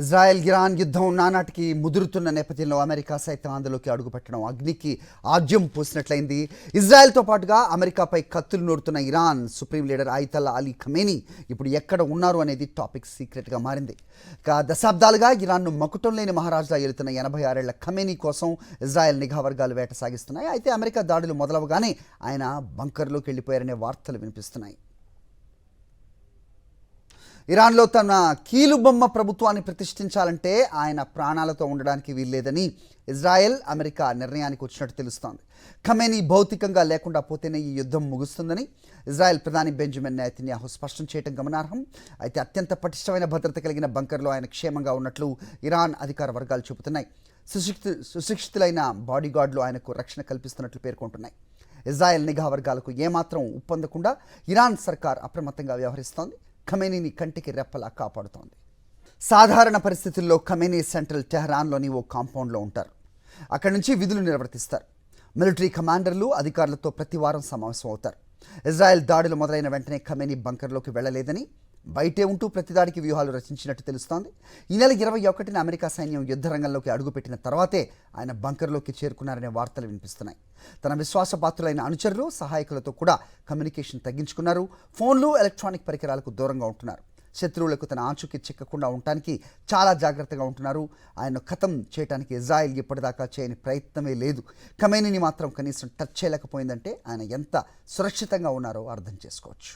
Israel Iran యుద్ధం నానాటికి ముదురుతున్న నేపథ్యంలో అమెరికా సైతం అందులోకి అడుగుపెట్టడం అగ్నికి ఆజ్యం పోసినట్లయింది. ఇజ్రాయెల్తో పాటుగా అమెరికాపై కత్తులు నూరుతున్న Iran supreme leader Ayatollah Ali Khamenei ఇప్పుడు ఎక్కడ ఉన్నారు అనేది టాపిక్ సీక్రెట్గా మారింది. దశాబ్దాలుగా ఇరాన్ను మకుటం లేని మహారాజులా ఏలుతున్న 86 ఏళ్ల ఖమేనీ కోసం ఇజ్రాయెల్ నిఘా వర్గాలు వేట సాగిస్తున్నాయి. అయితే అమెరికా దాడులు మొదలవగానే ఆయన బంకర్లోకి వెళ్ళిపోయారనే వార్తలు వినిపిస్తున్నాయి. ఇరాన్లో తన కీలుబొమ్మ ప్రభుత్వాన్ని ప్రతిష్ఠించాలంటే ఆయన ప్రాణాలతో ఉండడానికి వీల్లేదని ఇజ్రాయెల్ అమెరికా నిర్ణయానికి వచ్చినట్టు తెలుస్తోంది. ఖమేనీ భౌతికంగా లేకుండా పోతేనే ఈ యుద్ధం ముగుస్తుందని ఇజ్రాయెల్ ప్రధాని బెంజమిన్ నెతన్యాహు స్పష్టం చేయడం గమనార్హం. అయితే అత్యంత పటిష్టమైన భద్రత కలిగిన బంకర్లో ఆయన క్షేమంగా ఉన్నట్లు ఇరాన్ అధికార వర్గాలు చెబుతున్నాయి. సుశిక్షితులైన బాడీగార్డులు ఆయనకు రక్షణ కల్పిస్తున్నట్లు పేర్కొంటున్నాయి. ఇజ్రాయెల్ నిఘా వర్గాలకు ఏమాత్రం ఉప్పొందకుండా ఇరాన్ సర్కార్ అప్రమత్తంగా వ్యవహరిస్తోంది. ఖమేనీని కంటికి రెప్పలా కాపాడుతోంది. సాధారణ పరిస్థితుల్లో ఖమేనీ సెంట్రల్ టెహరాన్లోని ఓ కాంపౌండ్లో ఉంటారు. అక్కడి నుంచి విధులు నిర్వర్తిస్తారు. మిలిటరీ కమాండర్లు అధికారులతో ప్రతి వారం సమావేశం అవుతారు. ఇజ్రాయెల్ దాడులు మొదలైన వెంటనే ఖమేనీ బంకర్లోకి వెళ్లలేదని, బయటే ఉంటూ ప్రతిదాడికి వ్యూహాలు రచించినట్టు తెలుస్తోంది. ఈ నెల 21న అమెరికా సైన్యం యుద్ధ రంగంలోకి అడుగుపెట్టిన తర్వాతే ఆయన బంకర్లోకి చేరుకున్నారనే వార్తలు వినిపిస్తున్నాయి. తన విశ్వాసపాత్రులైన అనుచరులు సహాయకులతో కూడా కమ్యూనికేషన్ తగ్గించుకున్నారు. ఫోన్లు, ఎలక్ట్రానిక్ పరికరాలకు దూరంగా ఉంటున్నారు. శత్రువులకు తన ఆచూకీ చిక్కకుండా ఉండటానికి చాలా జాగ్రత్తగా ఉంటున్నారు. ఆయన్ను ఖతం చేయడానికి ఇజ్రాయెల్ ఇప్పటిదాకా చేయని ప్రయత్నమే లేదు. ఖమేనీని మాత్రం కనీసం టచ్ చేయలేకపోయిందంటే ఆయన ఎంత సురక్షితంగా ఉన్నారో అర్థం చేసుకోవచ్చు.